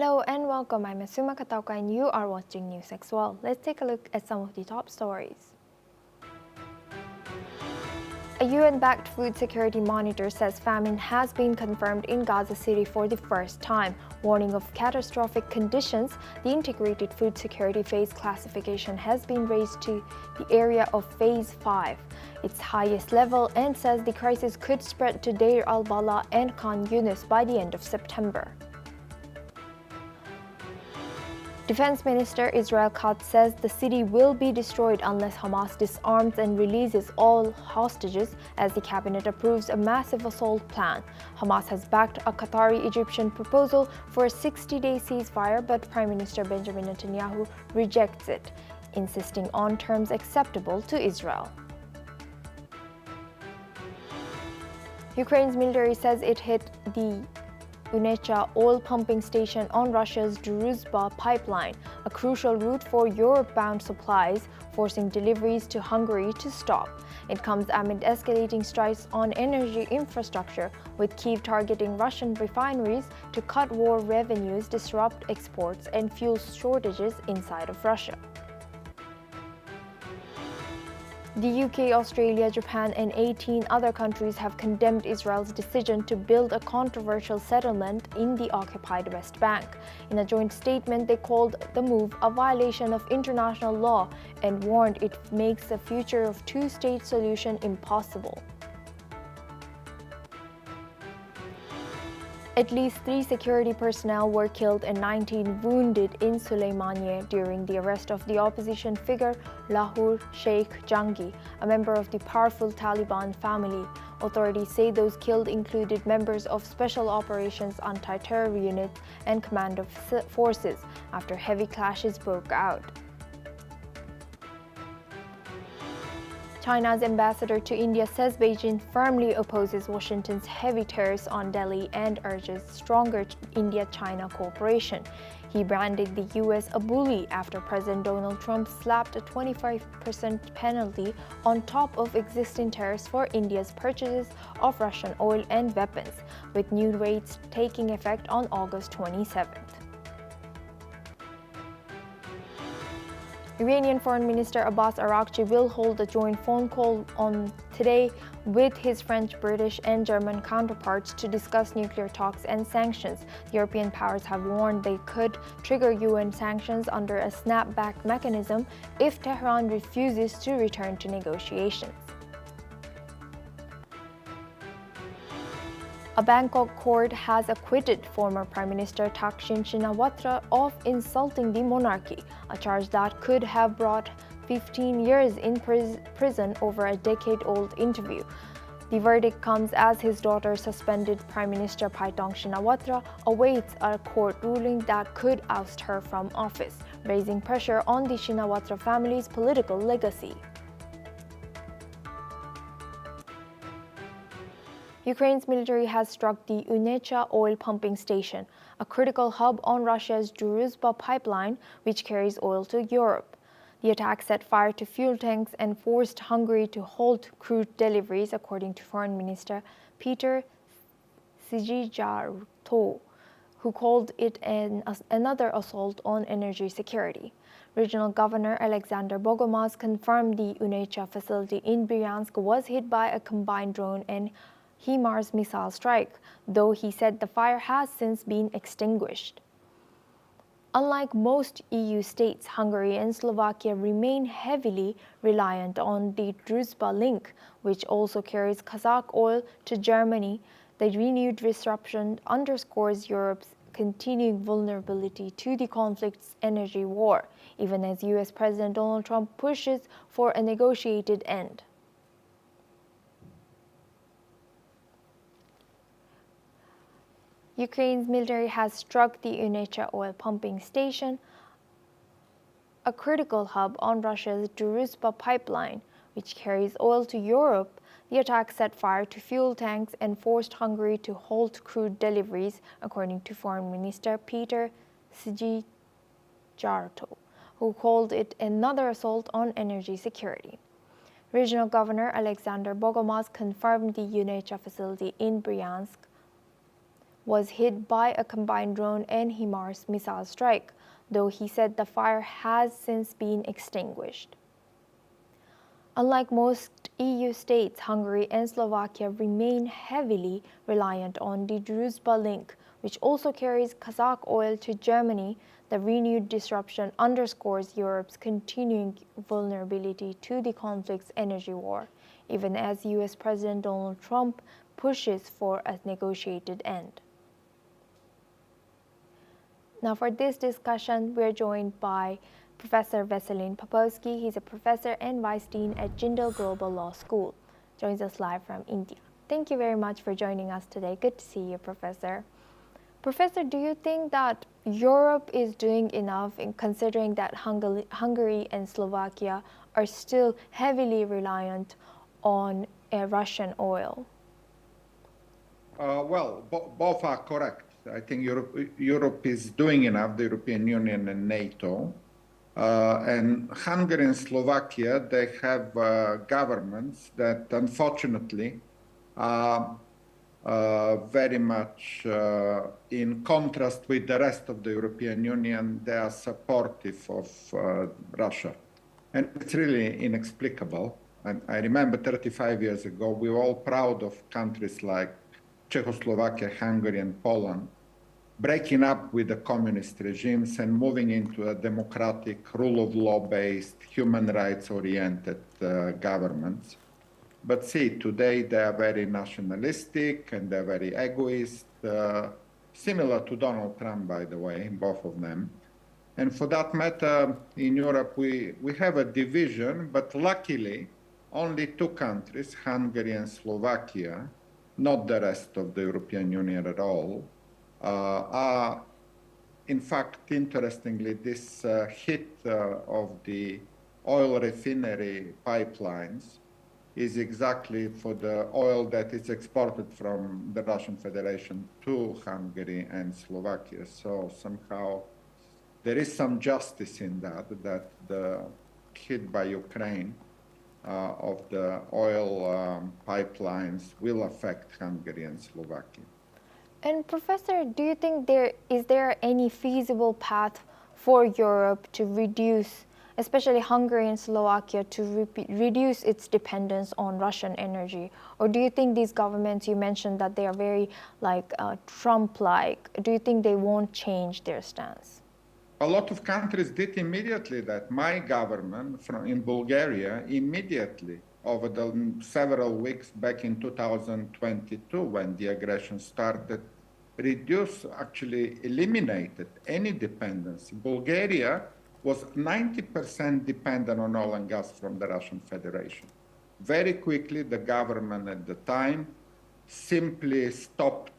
Hello and welcome. I'm Asuma Katauka and you are watching NewsX World. Let's take a look at some of the top stories. A UN-backed food security monitor says famine has been confirmed in Gaza City for the first time. Warning of catastrophic conditions, the integrated food security phase classification has been raised to the area of Phase 5, its highest level, and says the crisis could spread to Deir, al-Balah and Khan Younis by the end of September. Defense Minister Israel Katz says the city will be destroyed unless Hamas disarms and releases all hostages as the cabinet approves a massive assault plan. Hamas has backed a Qatari-Egyptian proposal for a 60-day ceasefire, but Prime Minister Benjamin Netanyahu rejects it, insisting on terms acceptable to Israel. Ukraine's military says it hit the Unecha oil pumping station on Russia's Druzhba pipeline, a crucial route for Europe-bound supplies, forcing deliveries to Hungary to stop. It comes amid escalating strikes on energy infrastructure, with Kyiv targeting Russian refineries to cut war revenues, disrupt exports, and fuel shortages inside of Russia. The UK, Australia, Japan, and 18 other countries have condemned Israel's decision to build a controversial settlement in the occupied West Bank. In a joint statement, they called the move a violation of international law and warned it makes the future of two-state solution impossible. At least 3 security personnel were killed and 19 wounded in Suleimaniye during the arrest of the opposition figure Lahur Sheikh Jangi, a member of the powerful Taliban family. Authorities say those killed included members of Special Operations Anti-Terror Units and Commando Forces after heavy clashes broke out. China's ambassador to India says Beijing firmly opposes Washington's heavy tariffs on Delhi and urges stronger India-China cooperation. He branded the U.S. a bully after President Donald Trump slapped a 25% penalty on top of existing tariffs for India's purchases of Russian oil and weapons, with new rates taking effect on August 27th. Iranian Foreign Minister Abbas Araghchi will hold a joint phone call on today with his French, British, and German counterparts to discuss nuclear talks and sanctions. European powers have warned they could trigger UN sanctions under a snapback mechanism if Tehran refuses to return to negotiations. A Bangkok court has acquitted former Prime Minister Thaksin Shinawatra of insulting the monarchy, a charge that could have brought 15 years in prison over a decade-old interview. The verdict comes as his daughter, suspended Prime Minister Paetong Shinawatra, awaits a court ruling that could oust her from office, raising pressure on the Shinawatra family's political legacy. Ukraine's military has struck the Unecha oil pumping station, a critical hub on Russia's Druzhba pipeline, which carries oil to Europe. The attack set fire to fuel tanks and forced Hungary to halt crude deliveries, according to Foreign Minister Peter Szijjártó, who called it another assault on energy security. Regional Governor Alexander Bogomaz confirmed the Unecha facility in Bryansk was hit by a combined drone and HIMARS missile strike, though he said the fire has since been extinguished. Unlike most EU states, Hungary and Slovakia remain heavily reliant on the Druzhba link, which also carries Kazakh oil to Germany. The renewed disruption underscores Europe's continuing vulnerability to the conflict's energy war, even as US President Donald Trump pushes for a negotiated end. Ukraine's military has struck the Unecha oil pumping station, a critical hub on Russia's Druzhba pipeline, which carries oil to Europe. The attack set fire to fuel tanks and forced Hungary to halt crude deliveries, according to Foreign Minister Peter Szijjártó, who called it another assault on energy security. Regional Governor Alexander Bogomaz confirmed the Unecha facility in Bryansk was hit by a combined drone and HIMARS missile strike, though he said the fire has since been extinguished. Unlike most EU states, Hungary and Slovakia remain heavily reliant on the Druzhba link, which also carries Kazakh oil to Germany. The renewed disruption underscores Europe's continuing vulnerability to the conflict's energy war, even as US President Donald Trump pushes for a negotiated end. Now for this discussion, we're joined by Professor Veselin Popovsky. He's a professor and vice dean at Jindal Global Law School. Joins us live from India. Thank you very much for joining us today. Good to see you, Professor. Professor, do you think that Europe is doing enough in considering that Hungary and Slovakia are still heavily reliant on Russian oil? Both are correct. I think Europe is doing enough, the European Union and NATO. And Hungary and Slovakia, they have governments that unfortunately are very much in contrast with the rest of the European Union. They are supportive of Russia. And it's really inexplicable. And I remember 35 years ago, we were all proud of countries like Czechoslovakia, Hungary, and Poland breaking up with the communist regimes and moving into a democratic, rule of law-based, human rights-oriented governments. But see, today they are very nationalistic and they're very egoist, similar to Donald Trump, by the way, both of them. And for that matter, in Europe, we have a division, but luckily, only two countries, Hungary and Slovakia, not the rest of the European Union at all, are, in fact, interestingly, this hit of the oil refinery pipelines is exactly for the oil that is exported from the Russian Federation to Hungary and Slovakia. So somehow there is some justice in that the hit by Ukraine of the oil pipelines will affect Hungary and Slovakia. And Professor, do you think is there any feasible path for Europe to reduce, especially Hungary and Slovakia, to reduce its dependence on Russian energy? Or do you think these governments, you mentioned that they are very Trump-like, do you think they won't change their stance? A lot of countries did immediately that. My government in Bulgaria immediately, over the several weeks back in 2022, when the aggression started, actually eliminated any dependence. Bulgaria was 90% dependent on oil and gas from the Russian Federation. Very quickly, the government at the time simply stopped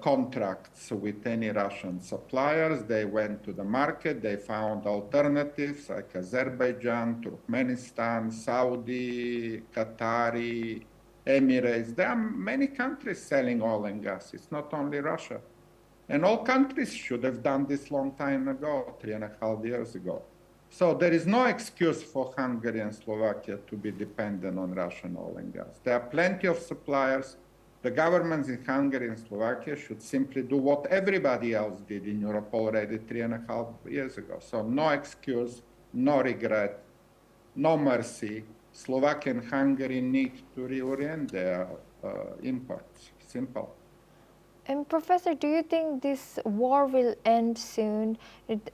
contracts with any Russian suppliers. They went to the market, they found alternatives like Azerbaijan, Turkmenistan, Saudi, Qatari, Emirates. There are many countries selling oil and gas. It's not only Russia. And all countries should have done this long time ago, 3.5 years ago. So there is no excuse for Hungary and Slovakia to be dependent on Russian oil and gas. There are plenty of suppliers. The governments in Hungary and Slovakia should simply do what everybody else did in Europe already 3.5 years ago. So no excuse, no regret, no mercy. Slovakia and Hungary need to reorient their imports. Simple. And Professor, do you think this war will end soon?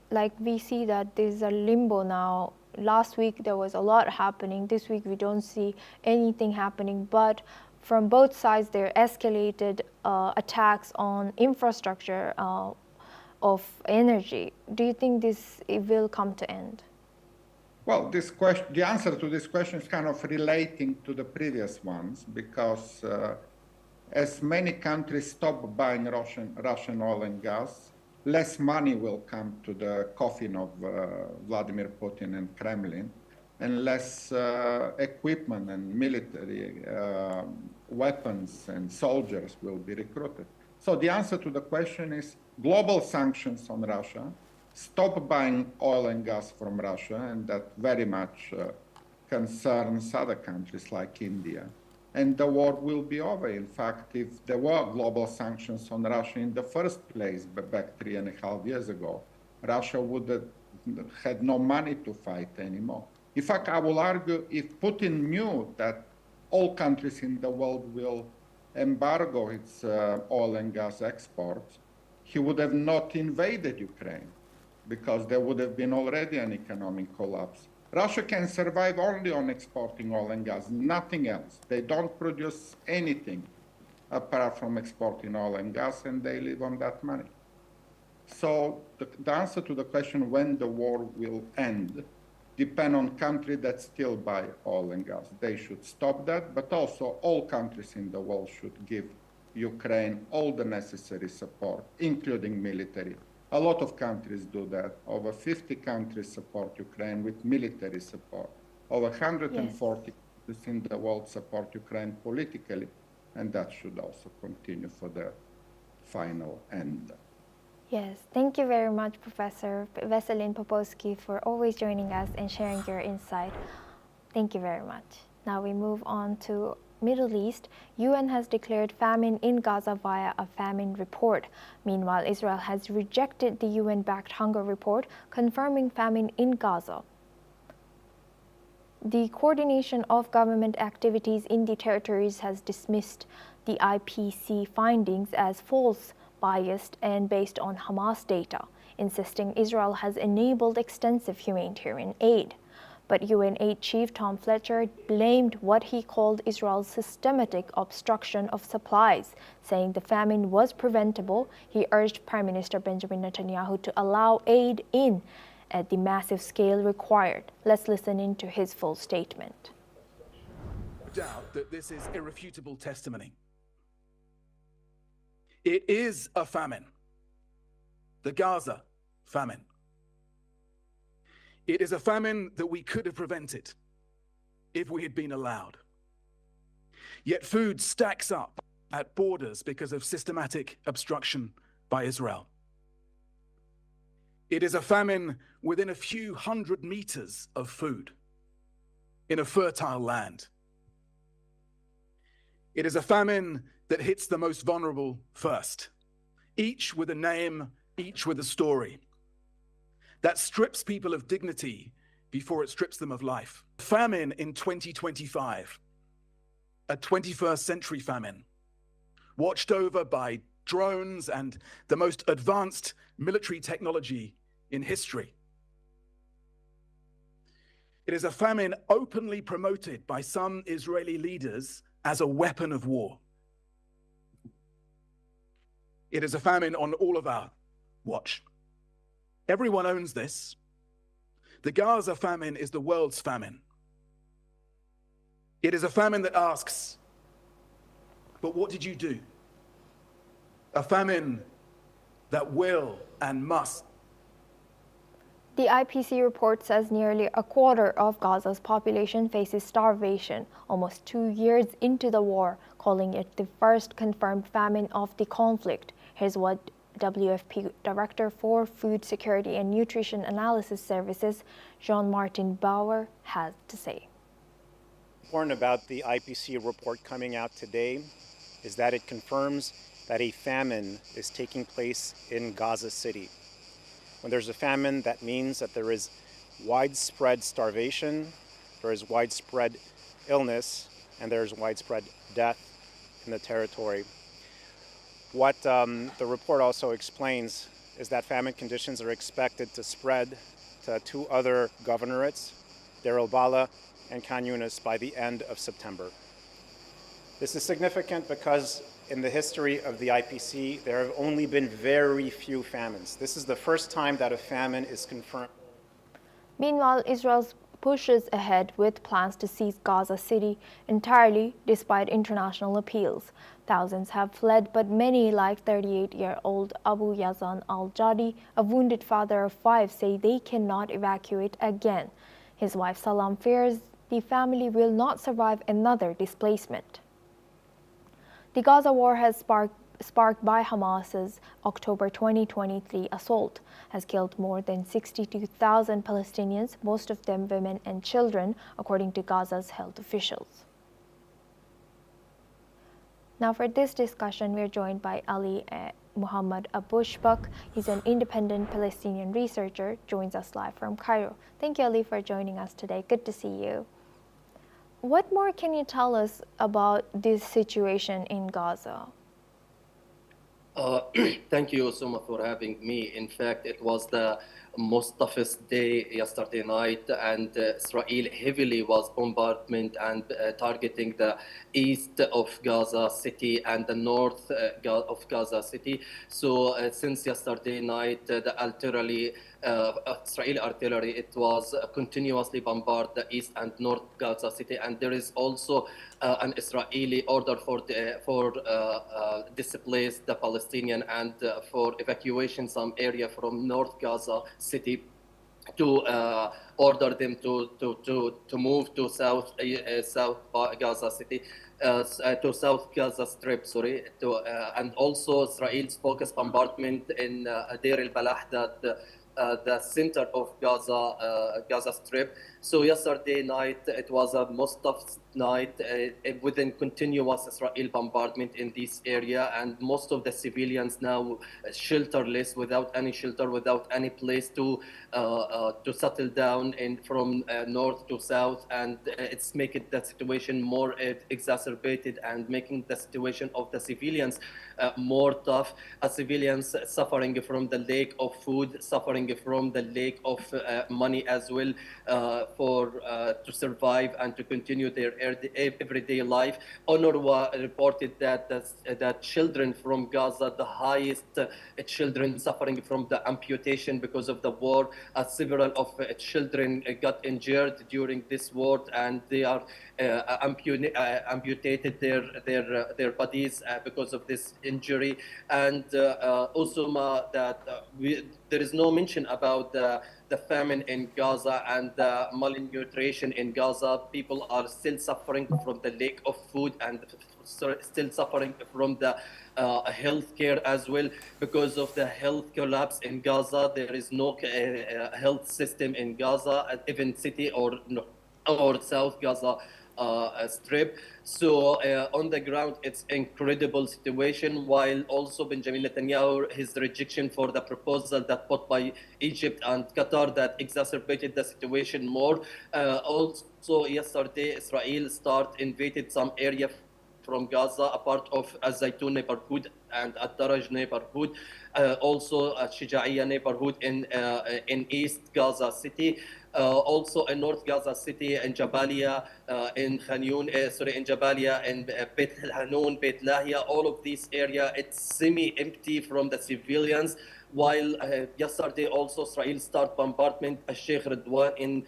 Like we see that there's a limbo now. Last week there was a lot happening. This week we don't see anything happening. But from both sides, there escalated attacks on infrastructure of energy. Do you think it will come to end? Well, the answer to this question is kind of relating to the previous ones, because as many countries stop buying Russian oil and gas, less money will come to the coffin of Vladimir Putin and Kremlin, and less equipment and military weapons and soldiers will be recruited. So the answer to the question is global sanctions on Russia, stop buying oil and gas from Russia, and that very much concerns other countries like India. and the war will be over. In fact, if there were global sanctions on Russia in the first place, back 3.5 years ago, Russia would have had no money to fight anymore. In fact, I will argue if Putin knew that all countries in the world will embargo its oil and gas exports, he would have not invaded Ukraine, because there would have been already an economic collapse. Russia can survive only on exporting oil and gas, nothing else. They don't produce anything apart from exporting oil and gas, and they live on that money. So the answer to the question when the war will end depend on countries that still buy oil and gas. They should stop that, but also all countries in the world should give Ukraine all the necessary support, including military. A lot of countries do that. Over 50 countries support Ukraine with military support. Over 140 countries in the world support Ukraine politically, and that should also continue for the final end. Yes, thank you very much, Professor Veselin Popovsky, for always joining us and sharing your insight. Thank you very much. Now we move on to Middle East. UN has declared famine in Gaza via a famine report. Meanwhile, Israel has rejected the UN-backed hunger report, confirming famine in Gaza. The Coordination of Government Activities in the Territories has dismissed the IPC findings as false, biased, and based on Hamas data, insisting Israel has enabled extensive humanitarian aid. But UN Aid Chief Tom Fletcher blamed what he called Israel's systematic obstruction of supplies, saying the famine was preventable. He urged Prime Minister Benjamin Netanyahu to allow aid in at the massive scale required. Let's listen into his full statement. No doubt that this is irrefutable testimony. It is a famine, the Gaza famine. It is a famine that we could have prevented if we had been allowed. Yet food stacks up at borders because of systematic obstruction by Israel. It is a famine within a few hundred meters of food in a fertile land. It is a famine that hits the most vulnerable first, each with a name, each with a story, that strips people of dignity before it strips them of life. Famine in 2025, a 21st century famine, watched over by drones and the most advanced military technology in history. It is a famine openly promoted by some Israeli leaders as a weapon of war. It is a famine on all of our watch. Everyone owns this. The Gaza famine is the world's famine. It is a famine that asks, but what did you do? A famine that will and must. The IPC report says nearly a quarter of Gaza's population faces starvation almost 2 years into the war, calling it the first confirmed famine of the conflict. Here's what WFP Director for Food Security and Nutrition Analysis Services, Jean-Martin Bauer, has to say. Important about the IPC report coming out today is that it confirms that a famine is taking place in Gaza City. When there's a famine, that means that there is widespread starvation, there is widespread illness, and there's widespread death in the territory. What the report also explains is that famine conditions are expected to spread to 2 other governorates, Deir al-Balah and Khan Younis, by the end of September. This is significant because in the history of the IPC, there have only been very few famines. This is the first time that a famine is confirmed. Meanwhile, Israel pushes ahead with plans to seize Gaza City entirely despite international appeals. Thousands have fled, but many, like 38-year-old Abu Yazan al-Jadi, a wounded father of 5, say they cannot evacuate again. His wife Salam fears the family will not survive another displacement. The Gaza war has sparked by Hamas's October 2023 assault has killed more than 62,000 Palestinians, most of them women and children, according to Gaza's health officials. Now for this discussion, we're joined by Ali Muhammad Abushbak. He's an independent Palestinian researcher, joins us live from Cairo. Thank you, Ali, for joining us today. Good to see you. What more can you tell us about this situation in Gaza? Thank you so much for having me. In fact, it was the most toughest day yesterday night, and Israel heavily was bombardment and targeting the east of Gaza City and the north of Gaza City. So since yesterday night, the artillery, Israeli artillery, it was continuously bombard the east and north Gaza City, and there is also an Israeli order for displaced the Palestinian and for evacuation some area from North Gaza City to order them to move to South Gaza City, to South Gaza Strip, sorry, and also Israel's focused bombardment in Deir al-Balah, that the center of Gaza Strip. So yesterday night, it was a most tough night within continuous Israel bombardment in this area, and most of the civilians now shelterless, without any shelter, without any place to settle down in from north to south, and it's making the situation more exacerbated and making the situation of the civilians more tough. Civilians suffering from the lack of food, suffering from the lack of money as well to survive and to continue their everyday life. UNRWA reported that children from Gaza, the highest children suffering from the amputation because of the war, several of children got injured during this war, and they are amputated their bodies because of this injury. And also that there is no mention about the famine in Gaza and the malnutrition in Gaza. People are still suffering from the lack of food and still suffering from the health care as well because of the health collapse in Gaza. There is no health system in Gaza, even city or South Gaza Strip. So on the ground, it's incredible situation, while also Benjamin Netanyahu, his rejection for the proposal that put by Egypt and Qatar that exacerbated the situation more. Also yesterday, Israel invaded some area from Gaza, a part of Al-Zaytun neighborhood and Al-Daraj neighborhood, also Shijaiya neighborhood in East Gaza City. Also in North Gaza City, in Jabalia, in Khan Younis, in Jabalia, in Beit Hanun, Beit Lahia, all of these area, it's semi-empty from the civilians. While yesterday also Israel started bombardment of Sheikh Radwan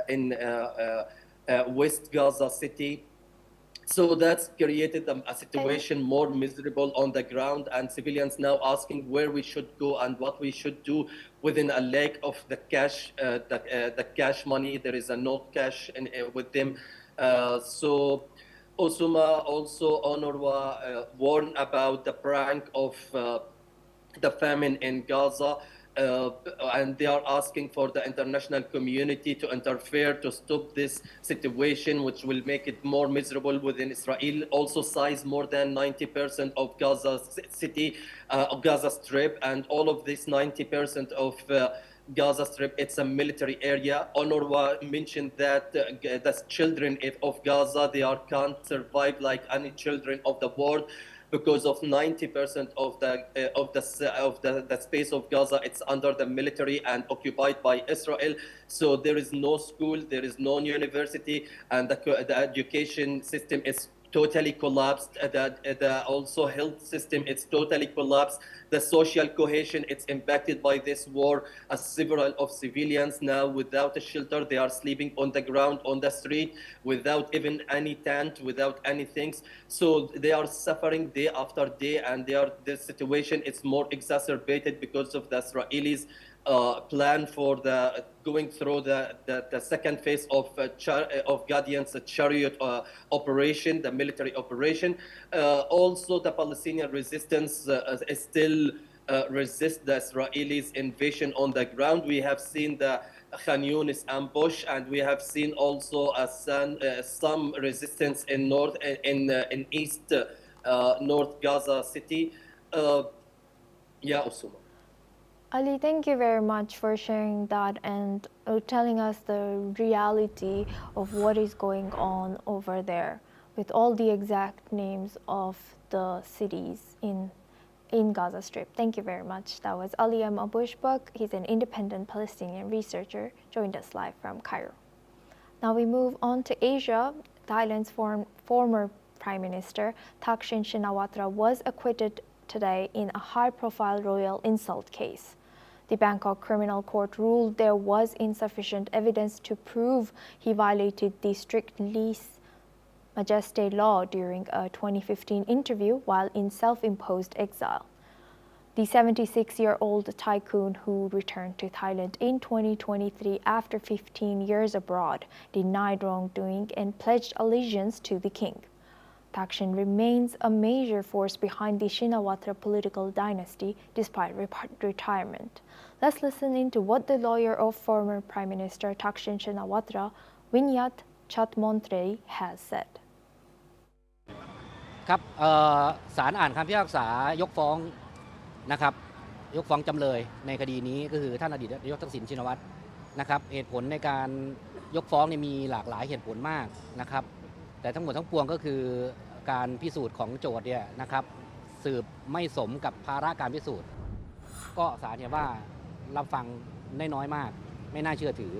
in West Gaza City. So that's created a situation more miserable on the ground, and civilians now asking where we should go and what we should do within a lack of the cash, the cash money. There is no cash with them. So Osuma, also UNRWA warned about the prank of the famine in Gaza. And they are asking for the international community to interfere to stop this situation, which will make it more miserable within Israel. Also size more than 90% of Gaza City, Gaza Strip, and all of this 90% of Gaza Strip, it's a military area. UNRWA mentioned that the children of Gaza, can't survive like any children of the world, because of 90% of the space of Gaza, it's under the military and occupied by Israel. So there is no school, there is no university, and the education system is totally collapsed. The also health system, it's totally collapsed. The social cohesion, it's impacted by this war. Several of civilians now without a shelter, they are sleeping on the ground, on the street, without even any tent, without any things. So they are suffering day after day, and the situation is more exacerbated because of the Israelis plan for the going through the second phase of Guardian's chariot operation, the military operation. Also, the Palestinian resistance still resist the Israelis' invasion on the ground. We have seen the Khan Younis ambush, and we have seen also some resistance in east North Gaza City. Usuma. Ali, thank you very much for sharing that and telling us the reality of what is going on over there with all the exact names of the cities in Gaza Strip. Thank you very much. That was Ali M. Abushbak. He's an independent Palestinian researcher, joined us live from Cairo. Now we move on to Asia. Thailand's former Prime Minister Thaksin Shinawatra was acquitted today in a high-profile royal insult case. The Bangkok Criminal Court ruled there was insufficient evidence to prove he violated the strict lease majesté law during a 2015 interview while in self-imposed exile. The 76-year-old tycoon, who returned to Thailand in 2023 after 15 years abroad, denied wrongdoing and pledged allegiance to the king. Thaksin remains a major force behind the Shinawatra political dynasty despite retirement. Let's listen into what the lawyer of former Prime Minister Thaksin Shinawatra, Vinyat Chatmontrey, has said. ครับศาลอ่านคำพิพากษายกฟ้องนะครับยกฟ้องจำเลยในคดีนี้ก็คือท่านอดีตนายกทักษิณชินวัตรนะครับเหตุผลในการยกฟ้องมีหลากหลายเหตุผลมากนะครับแต่ทั้งหมดทั้งปวงก็คือการพิสูจน์ของโจทย์เนี่ยนะครับสืบไม่สมกับภาระการพิสูจน์ก็ศาลเห็นว่ารับฟังได้น้อยมากไม่น่าเชื่อถือ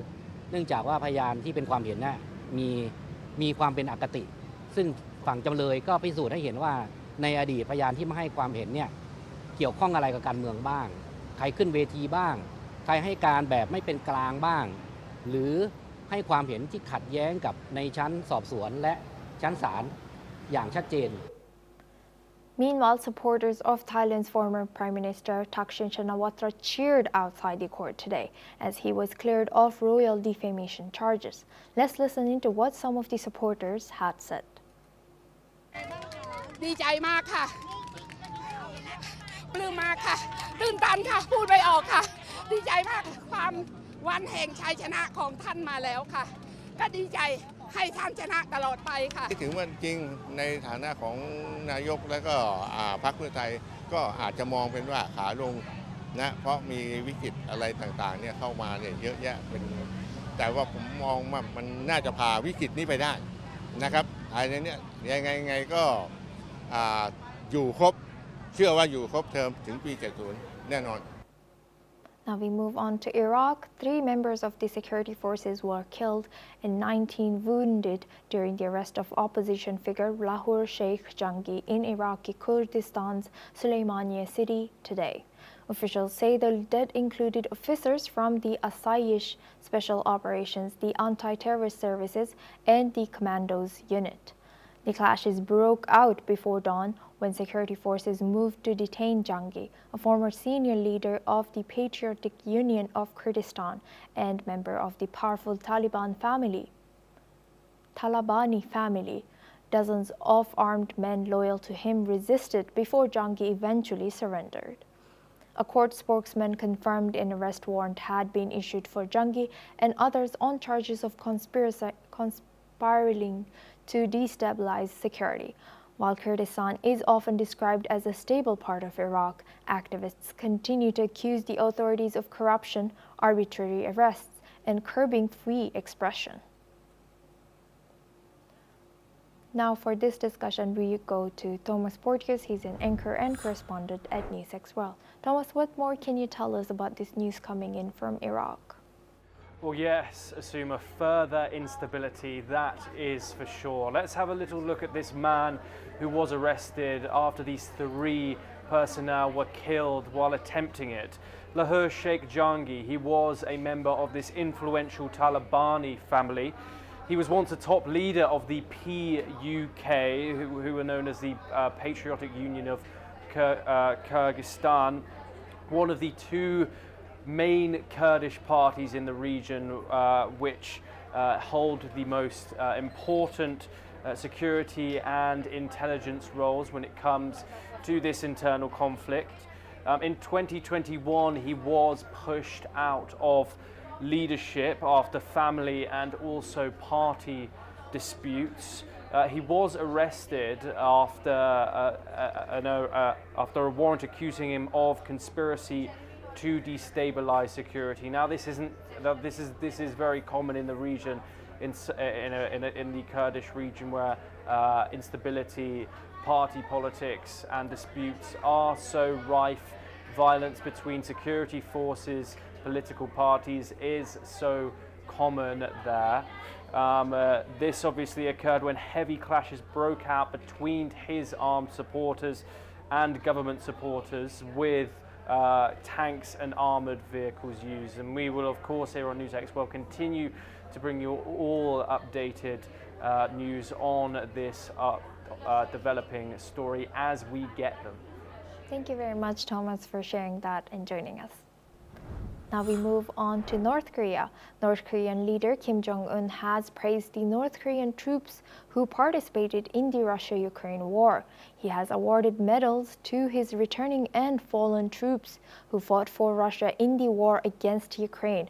เนื่องจากว่าพยานที่เป็นความเห็นน่ะมีความเป็นอคติซึ่งฝั่งจำเลยก็พิสูจน์ให้เห็นว่าในอดีตพยานที่มาให้ความเห็นเนี่ยเกี่ยวข้องอะไรกับการเมืองบ้างใครขึ้นเวทีบ้างใครให้การแบบไม่เป็นกลางบ้างหรือให้ความเห็นที่ขัดแย้งกับในชั้นสอบสวนและชั้นศาลอย่างชัดเจน Meanwhile, supporters of Thailand's former Prime Minister Thaksin Shinawatra cheered outside the court today as he was cleared of royal defamation charges. Let's listen into what some of the supporters had said. ดีใจมากค่ะปลื้มมากค่ะตื่นตันค่ะพูดไม่ออกค่ะดีใจมากความวันแห่งชัยชนะของท่านมาแล้วค่ะก็ดีใจให้ท่านชนะตลอดไปค่ะถึงวันจริงในฐานะของนายกและก็พรรคเพื่อไทยก็อาจจะมองเป็นว่าขาลงนะเพราะมีวิกฤตอะไรต่างๆเนี่ยเข้ามาเนี่ยเยอะแยะเป็นแต่ว่าผมมองว่ามันน่าจะพาวิกฤตนี้ไปได้นะครับภายในนี้ยังไงก็อยู่ครบเชื่อว่าอยู่ครบเทอมถึงปี 70 แน่นอน Now we move on to Iraq. 3 members of the security forces were killed and 19 wounded during the arrest of opposition figure Lahore Sheikh Jangi in Iraqi Kurdistan's Suleimaniye city today. Officials say the dead included officers from the Asayish Special Operations, the Anti-Terrorist Services, and the Commandos unit. The clashes broke out before dawn when security forces moved to detain Jangi, a former senior leader of the Patriotic Union of Kurdistan and member of the powerful Talabani family. Dozens of armed men loyal to him resisted before Jangi eventually surrendered. A court spokesman confirmed an arrest warrant had been issued for Jangi and others on charges of conspiring to destabilize security. While Kurdistan is often described as a stable part of Iraq, activists continue to accuse the authorities of corruption, arbitrary arrests, and curbing free expression. Now for this discussion, we go to Thomas Porteous. He's an anchor and correspondent at NewsX World. Thomas, what more can you tell us about this news coming in from Iraq? Well, yes, Asuma, further instability, that is for sure. Let's have a little look at this man who was arrested after these 3 personnel were killed while attempting it. Lahore Sheikh Jangi, he was a member of this influential Talabani family. He was once a top leader of the PUK, who were known as the Patriotic Union of Kyrgyzstan, one of the 2 main Kurdish parties in the region which hold the most important security and intelligence roles when it comes to this internal conflict. In 2021, he was pushed out of leadership after family and also party disputes. He was arrested after a warrant accusing him of conspiracy to destabilize security. Now, this is very common in the region, in the Kurdish region, where instability, party politics, and disputes are so rife. Violence between security forces, political parties is so common there. This obviously occurred when heavy clashes broke out between his armed supporters and government supporters, with tanks and armoured vehicles used. And we will, of course, here on NewsX will continue to bring you all updated news on this developing story as we get them. Thank you very much, Thomas, for sharing that and joining us. Now we move on to North Korea. North Korean leader Kim Jong-un has praised the North Korean troops who participated in the Russia-Ukraine war. He has awarded medals to his returning and fallen troops who fought for Russia in the war against Ukraine,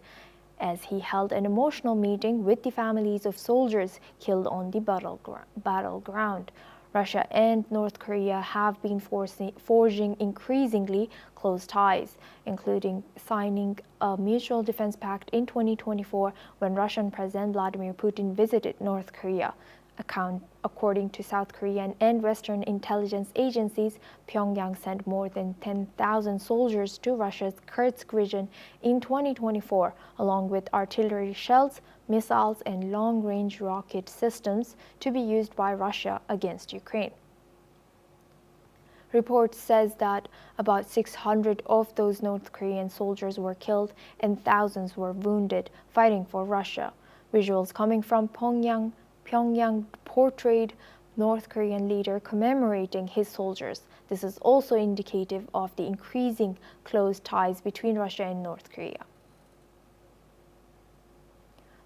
as he held an emotional meeting with the families of soldiers killed on the battleground. Russia and North Korea have been forging increasingly close ties, including signing a mutual defense pact in 2024 when Russian President Vladimir Putin visited North Korea. According to South Korean and Western intelligence agencies, Pyongyang sent more than 10,000 soldiers to Russia's Kursk region in 2024, along with artillery shells, missiles, and long-range rocket systems to be used by Russia against Ukraine. Reports says that about 600 of those North Korean soldiers were killed and thousands were wounded fighting for Russia. Visuals coming from Pyongyang portrayed North Korean leader commemorating his soldiers. This is also indicative of the increasing close ties between Russia and North Korea.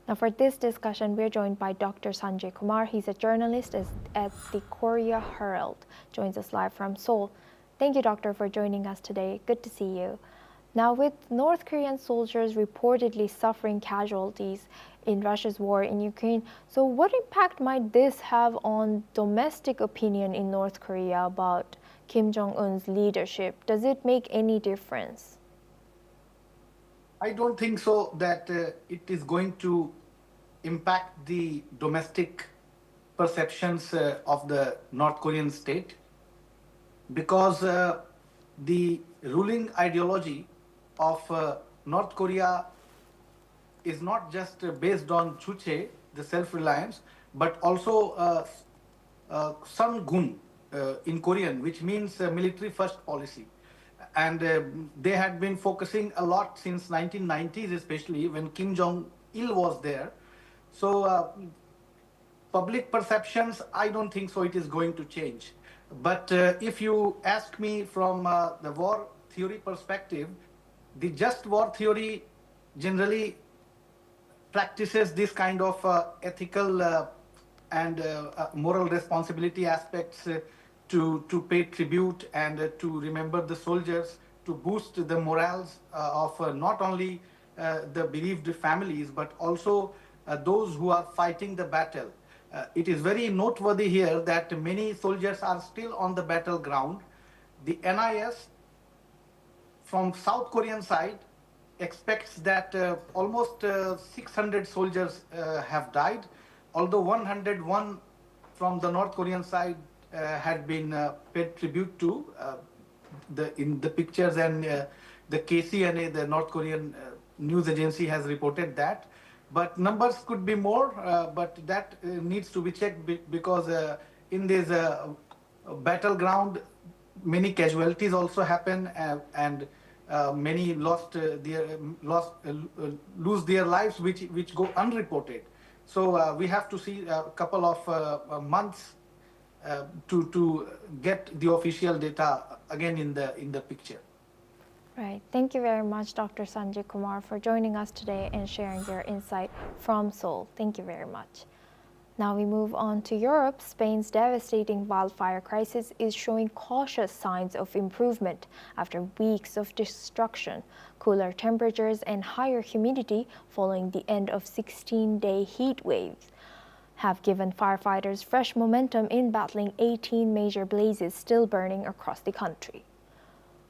Now for this discussion, we're joined by Dr. Sanjay Kumar. He's a journalist at the Korea Herald. Joins us live from Seoul. Thank you, Doctor, for joining us today. Good to see you. Now, with North Korean soldiers reportedly suffering casualties in Russia's war in Ukraine, so what impact might this have on domestic opinion in North Korea about Kim Jong-un's leadership? Does it make any difference? I don't think so that it is going to impact the domestic perceptions of the North Korean state, because the ruling ideology of North Korea is not just based on Chuche, the self-reliance, but also Samgun in Korean, which means military first policy. And they had been focusing a lot since 1990s, especially when Kim Jong-il was there. So public perceptions, I don't think so it is going to change. But if you ask me from the war theory perspective, the just war theory generally practices this kind of ethical and moral responsibility aspects to pay tribute and to remember the soldiers, to boost the morals of not only the bereaved families, but also those who are fighting the battle. It is very noteworthy here that many soldiers are still on the battleground. The NIS from South Korean side expects that almost 600 soldiers have died, although 101 from the North Korean side had been paid tribute to in the pictures, and the KCNA, the North Korean news agency, has reported that. But numbers could be more, but that needs to be checked because in this battleground, many casualties also happen, and many lose their lives, which go unreported. So we have to see a couple of months to get the official data again in the picture. Right. Thank you very much, Dr. Sanjay Kumar, for joining us today and sharing your insight from Seoul. Thank you very much. Now we move on to Europe. Spain's devastating wildfire crisis is showing cautious signs of improvement after weeks of destruction, cooler temperatures, and higher humidity following the end of 16-day heat waves have given firefighters fresh momentum in battling 18 major blazes still burning across the country.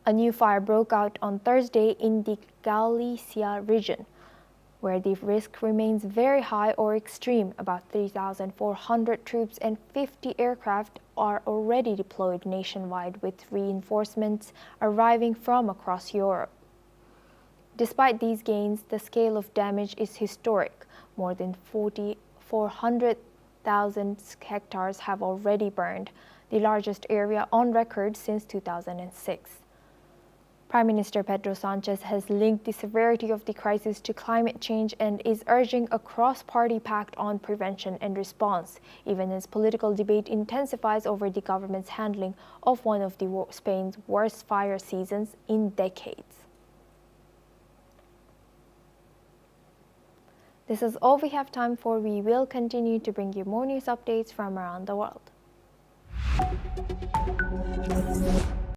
A new fire broke out on Thursday in the Galicia region, where the risk remains very high or extreme. About 3,400 troops and 50 aircraft are already deployed nationwide, with reinforcements arriving from across Europe. Despite these gains, the scale of damage is historic. More than 400,000 hectares have already burned, the largest area on record since 2006. Prime Minister Pedro Sanchez has linked the severity of the crisis to climate change and is urging a cross-party pact on prevention and response, even as political debate intensifies over the government's handling of one of Spain's worst fire seasons in decades. This is all we have time for. We will continue to bring you more news updates from around the world.